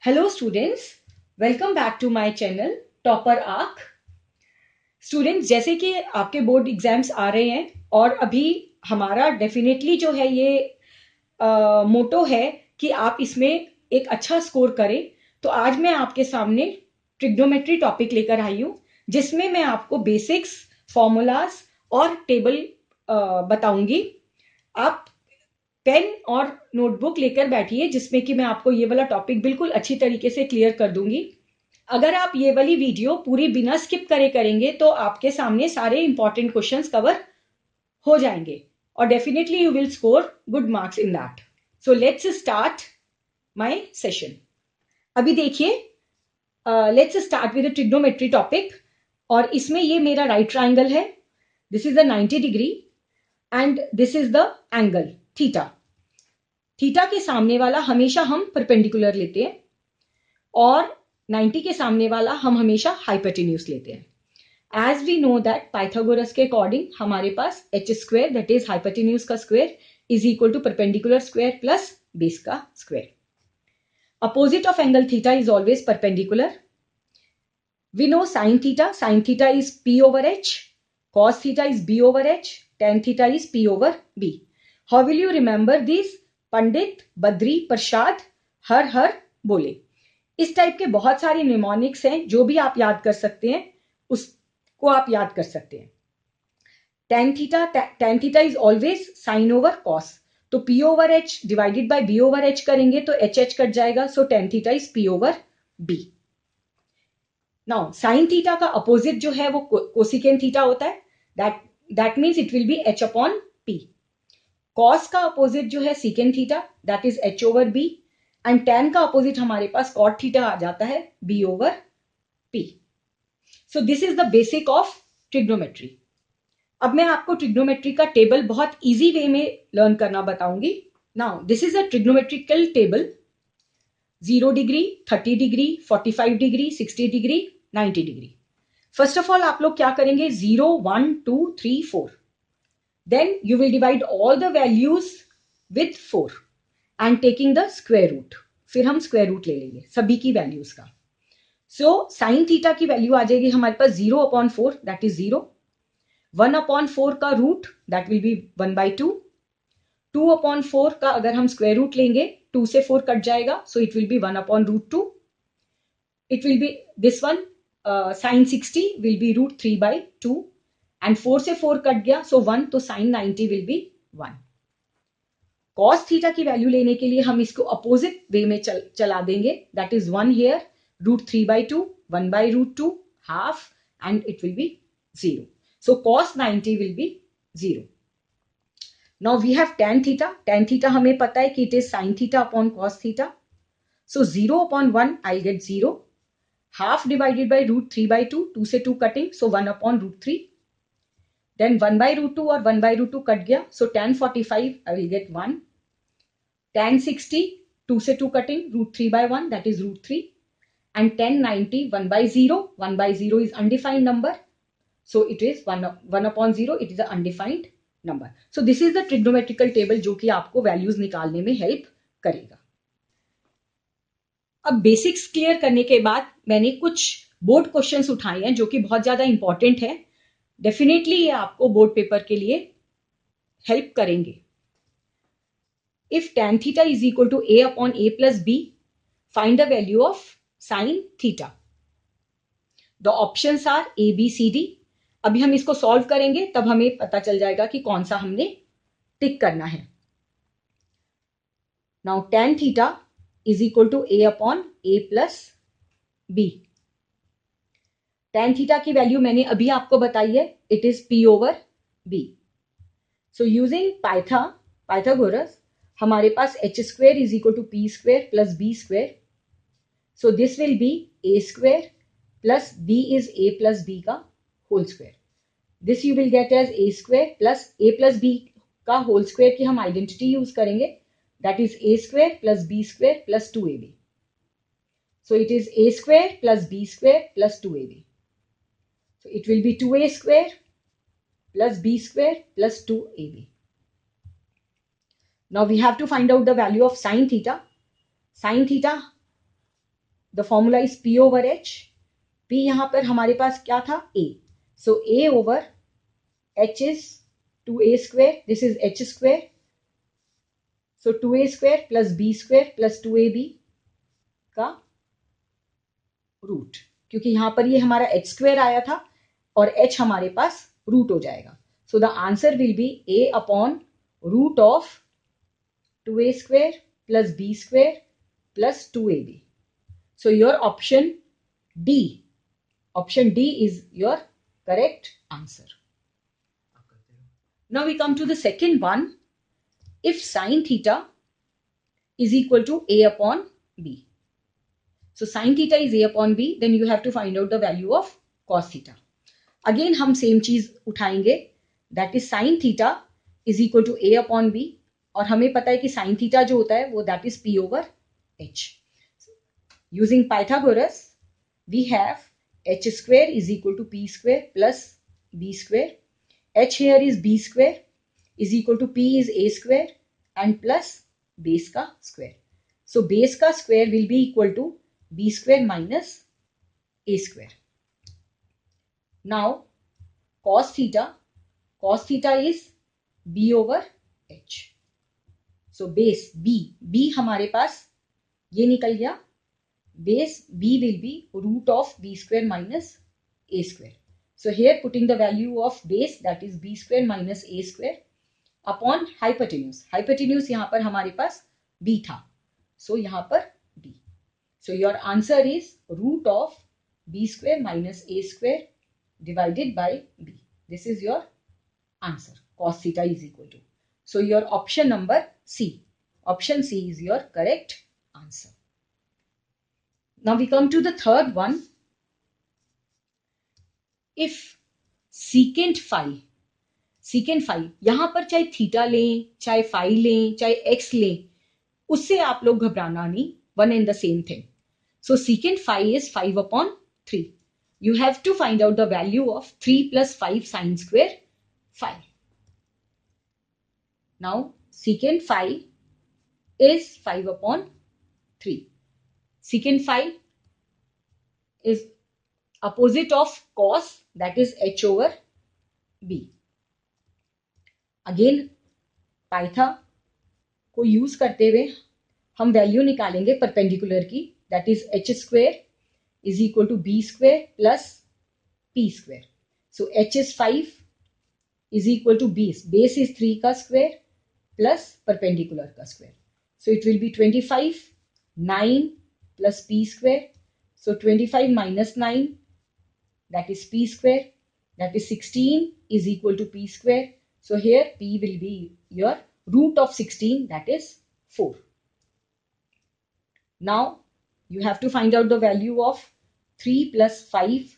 Hello students, welcome back to my channel Topper Arc. Students, जैसे कि आपके board exams आ रहे हैं और अभी हमारा डेफिनेटली जो है ये मोटो है कि आप इसमें एक अच्छा स्कोर करें। तो आज मैं आपके सामने ट्रिग्नोमेट्री टॉपिक लेकर आई हूँ, जिसमें मैं आपको बेसिक्स, फॉर्मूलाज और टेबल बताऊंगी। आप पेन और नोटबुक लेकर बैठिए, जिसमें कि मैं आपको ये वाला टॉपिक बिल्कुल अच्छी तरीके से क्लियर कर दूंगी। अगर आप ये वाली वीडियो पूरी बिना स्किप करे करेंगे तो आपके सामने सारे इंपॉर्टेंट क्वेश्चंस कवर हो जाएंगे और definitely you will score good marks in that. So let's start my session. अभी देखिए, let's start with trigonometry topic. और इसमें ये मेरा राइट ट्राइंगल है, this is the 90 degree and this is the angle theta. Theta के सामने वाला हमेशा हम परपेंडिकुलर लेते हैं और 90 के सामने वाला हम हमेशा हाइपोटेन्यूज लेते हैं। As we know that Pythagoras के अकॉर्डिंग हमारे पास H square that is hypotenuse का square is equal to perpendicular square plus base का square. Opposite of angle theta is always perpendicular. We know sine theta is P over H, cos theta is B over H, tan theta is P over B. How will you remember this? Pandit, Badri, Prasad, हर हर बोले। इस type के बहुत सारे mnemonics हैं, जो भी आप याद कर सकते हैं उसको आप याद कर सकते हैं। Tan theta is always sine over cos, तो P over H divided by B over H करेंगे तो एच एच कट जाएगा, so tan theta is P over B. Now sine theta का अपोजिट जो है वो कोसिकेन थीटा होता है, that means it will be H upon P. Cos का अपोजिट जो है secant theta, that is H over B. And tan का अपोजिट हमारे पास कॉट थीटा आ जाता है, B over P. So this is the basic of trigonometry. अब मैं आपको ट्रिग्नोमेट्री का टेबल बहुत इजी वे में लर्न करना बताऊंगी। Now this is a trigonometrical table, 0 degree, 30 degree, 45 degree, 60 degree, 90 degree. First of all आप लोग क्या करेंगे, 0, 1, 2, 3, 4, then you will divide all the values with 4 and taking the square root। फिर हम स्क्वायर रूट ले लेंगे सभी की वैल्यूज का। सो साइन थीटा की वैल्यू आ जाएगी हमारे पास 0 अपॉन 4, दैट इज 0। 1 अपॉन 4 का रूट दैट विल बी 1/2। 2 अपॉन 4 का अगर हम स्क्वायर रूट लेंगे 2 से 4 कट जाएगा, so it will be 1 upon root 2। It will be this one, sine 60 will be root 3/2 and 4 से 4 कट गया, सो 1, तो sine 90 will be 1। Cos theta की वैल्यू लेने के लिए हम इसको अपोजिट वे में चला देंगे, that is 1 here, root 3/2, 1/√2, half, and it will be 0। So cos 90 will be 0। Now we have tan theta. Tan theta हमें पता है कि it is sine theta upon cos theta. So 0 upon 1 I get 0, half divided by root 3/2, 2 से 2 cutting, so 1 upon root 3। Then 1/√2 और 1/√2 cut गया, so tan 45 I will get 1. Tan 60 2 से 2 cutting, root 3/1 that is root 3. And tan 90 1/0, 1/0 is undefined number, so it is 1 upon 0, it is an undefined number. So this is the trigonometrical table जो कि आपको values निकालने में help करेगा। अब basics clear करने के बाद मैंने कुछ बोर्ड क्वेश्चंस उठाए हैं जो कि बहुत ज्यादा इंपॉर्टेंट है। डेफिनेटली ये आपको बोर्ड पेपर के लिए हेल्प करेंगे। If tan theta is equal to a upon a plus b, find the value of sine theta. The options are a b c d। अभी हम इसको सॉल्व करेंगे तब हमें पता चल जाएगा कि कौन सा हमने टिक करना है। Now tan theta is equal to a upon a plus b। tan theta की वैल्यू मैंने अभी आपको बताई है, it is p over b। So using Pythagoras हमारे पास H square is equal to P square plus B square. So this will be A square plus B is A plus B का whole square. This you will get as A square plus A plus B का whole square की हम identity use करेंगे, that is A square plus B square plus 2ab। So it is A square plus B square plus 2ab। So it will be 2a square plus b square plus 2ab. Now we have to find out the value of sin theta. Sin theta the formula is P over H. P यहां पर हमारे पास क्या था? A. So A over H is 2A square. This is H square. So 2A square plus B square plus 2AB का root, क्योंकि यहां पर ये हमारा H square आया था और H हमारे पास रूट हो जाएगा. So the answer will be A upon root of 2A square plus B square plus 2AB. So your option D is your correct answer. Now we come to the second one. If sine theta is equal to A upon B. So sine theta is A upon B, then you have to find out the value of cos theta. Again हम same चीज उठाएंगे, that is sine theta is equal to A upon B, और हमें पता है कि sine theta जो होता है वो that is P over H. Using Pythagoras, we have H square is equal to P square plus B square. H here is B square is equal to P is A square and plus base का square. So base का square will be equal to B square minus A square. Now cos theta is B over H. So base B हमारे पास ये निकल गया, base B will be root of B square minus A square. So here putting the value of base, that is B square minus A square upon hypotenuse. Hypotenuse यहाँ पर हमारे पास B था, so यहाँ पर B. So your answer is root of B square minus A square divided by B. This is your answer. Cos theta is equal to. So your option number C. Option C is your correct answer. Now we come to the third one. If secant phi यहां पर चाहे theta लें, चाहे phi लें, चाहे x लें, उससे आप लोग घबराना नहीं, one and the same thing. So secant phi is 5 upon 3. You have to find out the value of 3 plus 5 sine square phi. Now secant phi is 5 upon 3. Secant phi is opposite of cos, that is H over B. Again पाइथा को use करते हुए हम value निकालेंगे perpendicular की, that is H square is equal to B square plus P square. So H is 5 is equal to base is 3 का square plus perpendicular का square. So it will be 25 9 plus P square. So 25 minus 9, that is P square, that is 16 is equal to P square. So here P will be your root of 16, that is 4. Now you have to find out the value of 3 plus 5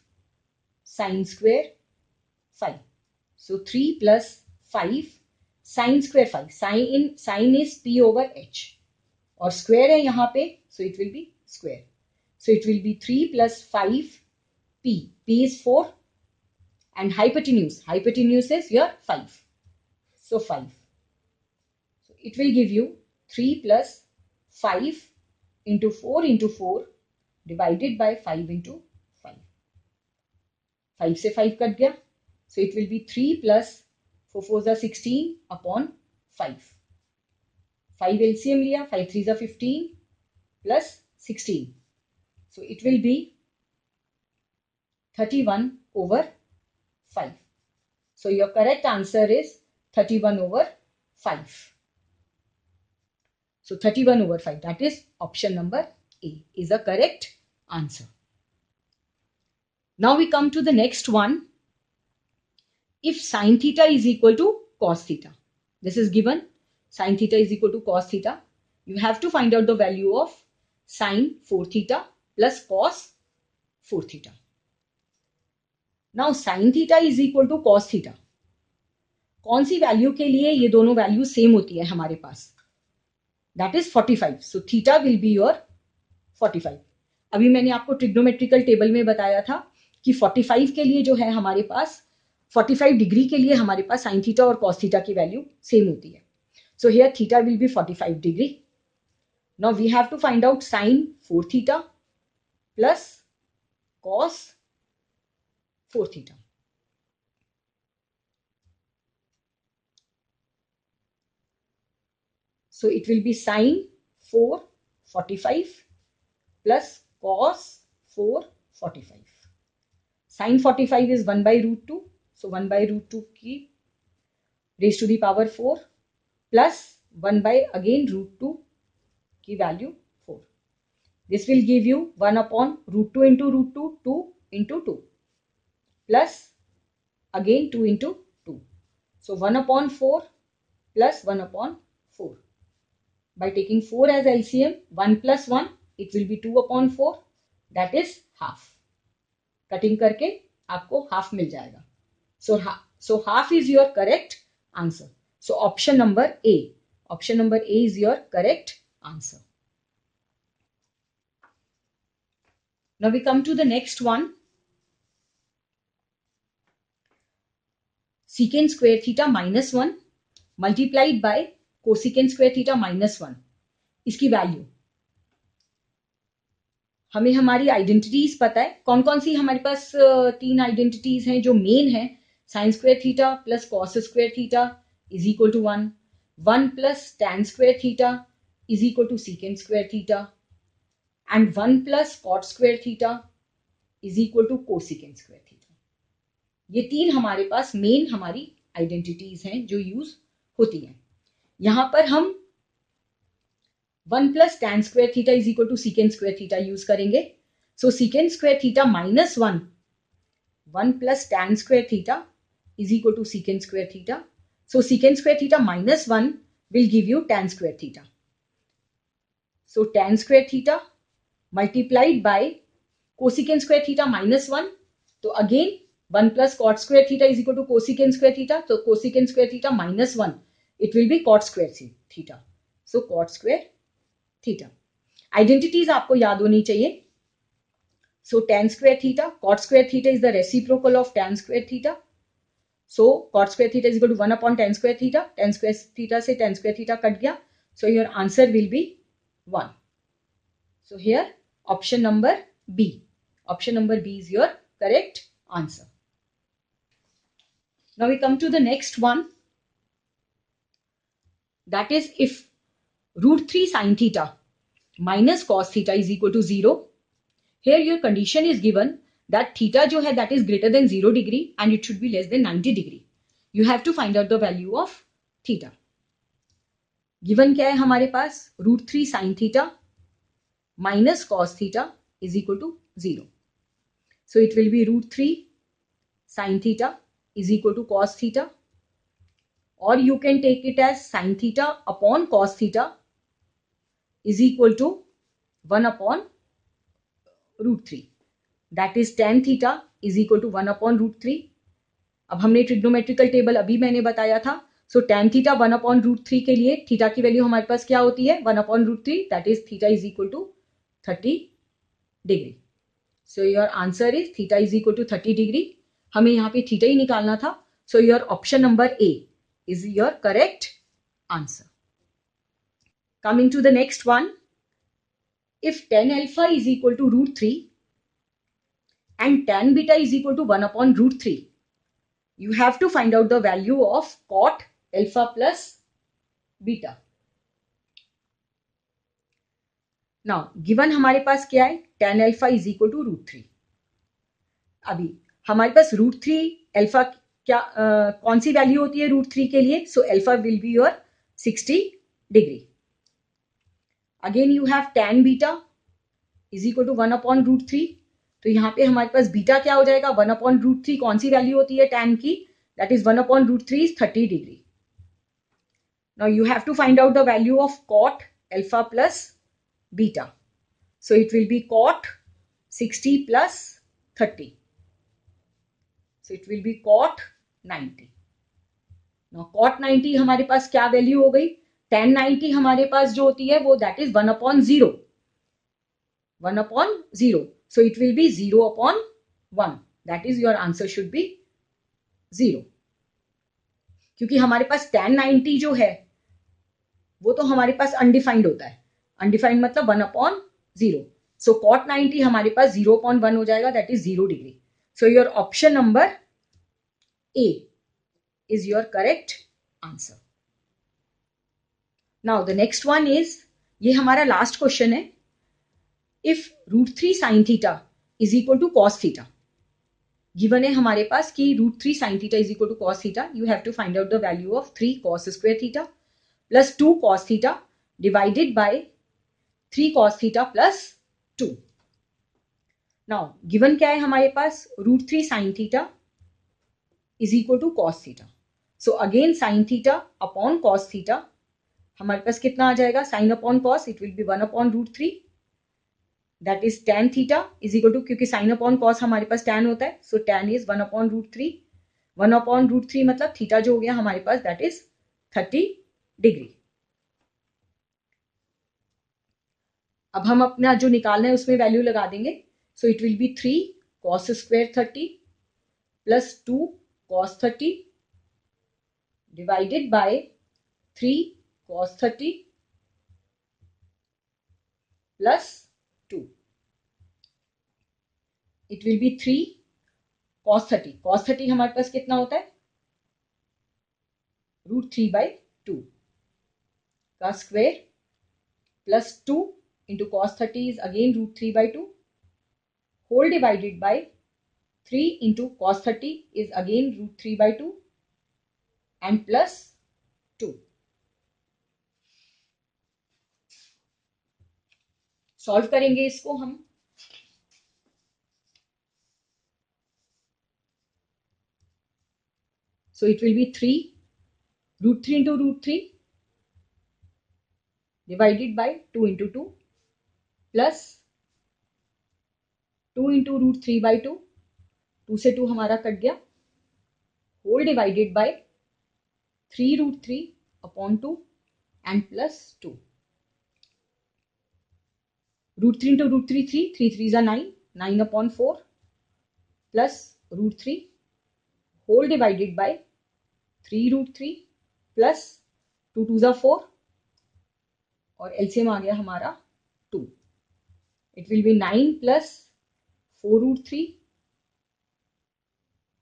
sine square phi. So 3 plus 5 sine square phi. Sine is P over H और square है यहाँ पे, so it will be square. So it will be 3 plus 5 P. P is 4 and hypotenuse is your 5. So 5. So it will give you 3 plus 5 into 4 into 4 divided by 5 into 5. 5 से 5 cut गया. So it will be 3 plus 4 4s are 16 upon 5. 5 LCM लिया, 5 3s are 15 plus 16. So it will be 31 over 5. So your correct answer is 31 over 5. So 31 over 5, that is option number A is a correct answer. Now we come to the next one. If sine theta is equal to cos theta, this is given, sine theta is equal to cos theta, you have to find out the value of sine 4 theta plus cos 4 theta. Now sin theta is equal to cos theta. कौन सी value के लिए ये दोनों value same होती है हमारे पास? That is 45. So theta will be your 45. अभी मैंने आपको ट्रिग्नोमेट्रिकल टेबल में बताया था कि 45 के लिए जो है हमारे पास 45 डिग्री के लिए हमारे पास साइन थीटा और कॉस थीटा की वैल्यू सेम होती है. So here theta will be 45 degree. Now we have to find out sine 4 theta plus cos 4 theta. So it will be sin 445 plus cos 445. Sin 45 is 1 by root 2. So 1 by root 2 की raised to the power 4 plus 1 by again root 2 की value 4. This will give you 1 upon root 2 into root 2, 2 into 2 plus again 2 into 2. So 1 upon 4 plus 1 upon 4. By taking 4 as LCM, 1 plus 1, it will be 2 upon 4, that is half. Cutting करके आपको half मिल जाएगा. So half is your correct answer. So option number A is your correct answer. Now we come to the next one. Secant square theta minus 1 multiplied by cosecant square theta minus 1. इसकी value हमें हमारी identities पता है. कौन कौन सी हमारे पास तीन identities हैं जो मेन है. Sine square theta plus cos square theta is equal to 1. 1 plus tan square theta is equal to secant square theta and 1 plus cot square theta is equal to cosecant square theta. ये तीन हमारे पास main हमारी identities हैं जो use होती हैं. यहां पर हम 1 plus tan square theta is equal to secant square theta use करेंगे. So secant square theta minus 1 plus tan square theta is equal to secant square theta. So secant square theta minus 1 will give you tan square theta. So tan square theta multiplied by cosecant square theta minus 1. तो again 1 plus cot square theta is equal to cosecant square theta. So cosecant square theta minus 1, it will be cot square theta. So cot square theta. Identities आपको याद होनी चाहिए. So tan square theta, cot square theta is the reciprocal of tan square theta. So cot square theta is equal to 1 upon tan square theta. Tan square theta से tan square theta cut गया. So your answer will be 1. So here option number B. Option number B is your correct answer. Now we come to the next one. That is if root 3 sin theta minus cos theta is equal to 0. Here your condition is given that theta जो है that is greater than 0 degree and it should be less than 90 degree. You have to find out the value of theta. Given क्या है हमारे पास root 3 sin theta minus cos theta is equal to 0. So it will be root 3 sin theta is equal to cos theta, or you can take it as sin theta upon cos theta is equal to 1 upon root 3. That is tan theta is equal to 1 upon root 3. अब हमने trigonometrical table अभी मैंने बताया था. सो tan theta 1 upon root 3 के लिए theta की value हमारे पास क्या होती है 1 upon root 3. That is theta is equal to 30 degree. So your answer is theta is equal to 30 degree. हमें यहाँ पे थीटा ही निकालना था. So your option number A is your correct answer. Coming to the next one. If tan alpha is equal to root 3 and tan beta is equal to 1 upon root 3, you have to find out the value of cot alpha plus beta. Now given हमारे पास क्या है tan alpha is equal to root 3. अभी हमारे पास root 3 alpha क्या कौन सी value होती है रूट 3 के लिए. So alpha will be your 60 degree. Again you have tan beta is equal to 1 upon root 3. तो यहाँ पे हमारे पास बीटा क्या हो जाएगा 1 अपॉन रूट 3. कौन सी वैल्यू होती है tan की that is 1 upon root 3 is 30 degree. Now you have to find out the value of cot alpha plus beta. So it will be cot 60 plus 30. So it will be cot 90. Now cot 90 हमारे पास क्या value हो गई. tan 90 हमारे पास जो होती है वो that is 1 upon 0. 1 upon 0. So it will be 0 upon 1. That is your answer should be 0. क्योंकि हमारे पास tan 90 जो है वो तो हमारे पास अनडिफाइंड होता है. अनडिफाइंड मतलब 1 upon 0. सो cot 90 हमारे पास 0.1 हो जाएगा, that is 0 degree. So your option number A is your correct answer. Now the next one is, ये हमारा लास्ट क्वेश्चन है. If √3 sin theta is equal to cos theta, given है हमारे पास कि √3 sin theta is equal to cos theta, you have to find out the value of 3 cos square theta plus 2 cos theta divided by 3 cos theta plus 2. Now given क्या है हमारे पास, √3 sin theta is equal to cos theta. So again sin theta upon cos theta, हमारे पास कितना आ जाएगा, sin upon cos it will be 1 upon √3, that is tan theta is equal to, क्योंकि sin अपॉन cos हमारे पास tan होता है, so tan is 1 upon √3. 1 upon √3 मतलब थीटा जो हो गया हमारे पास, दैट इज 30 डिग्री. अब हम अपना जो निकालना है उसमें वैल्यू लगा देंगे. सो it will be 3 cos square 30 plus 2 cos 30 divided by 3 cos 30 plus 2. It will be 3 cos 30. cos 30 हमारे पास कितना होता है, √3/2 का square plus 2 into cos 30 is again √3/2 whole divided by 3 into cos 30 is again √3/2 and plus 2. Solve करेंगे इसको हम. So it will be 3 √3 into √3 divided by 2 into 2 plus 2 into √3/2, 2 से 2 हमारा कट गया, whole divided by 3 √3 upon 2 and plus 2. √3 into √3 3, 3 3 is 9, 9 upon 4 plus √3 whole divided by 3 √3 plus 2 2 is 4 और LCM आ गया हमारा 2. It will be 9 plus 4 √3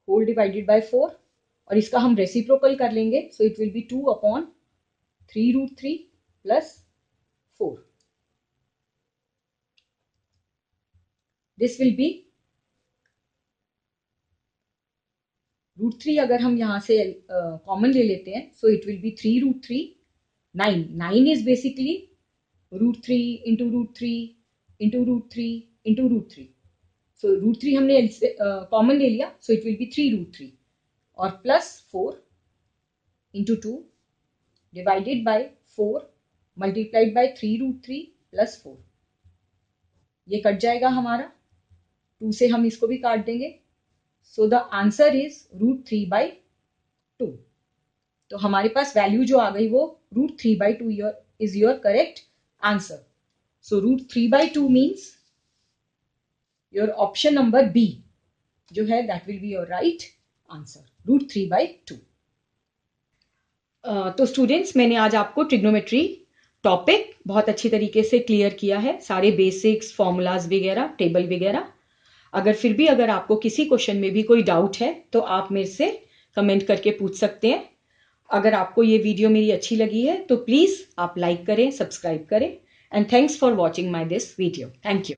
whole divided by 4 और इसका हम reciprocal कर लेंगे. So it will be 2 upon 3 √3 plus 4. This will be √3 अगर हम यहां से कॉमन ले लेते हैं, so it will be 3 √3. 9 is basically √3 into √3 into √3 into √3. So √3 हमने कॉमन ले लिया, सो इट विल बी 3 √3 और plus 4 into 2 divided by 4 multiplied by 3 √3 plus 4. ये कट जाएगा हमारा, 2 से हम इसको भी काट देंगे. So the answer is √3/2. तो हमारे पास वैल्यू जो आ गई वो √3/2 is your correct answer. So √3/2 means your option number B जो है that will be your right answer, √3/2. तो स्टूडेंट्स, मैंने आज आपको ट्रिग्नोमेट्री टॉपिक बहुत अच्छी तरीके से क्लियर किया है, सारे बेसिक्स, फॉर्मूलाज वगैरह, टेबल वगैरह. अगर आपको किसी क्वेश्चन में भी कोई डाउट है तो आप मेरे से कमेंट करके पूछ सकते हैं. अगर आपको ये वीडियो मेरी अच्छी लगी है तो प्लीज़ आप लाइक करें, सब्सक्राइब करें. And thanks for watching my this video. Thank you.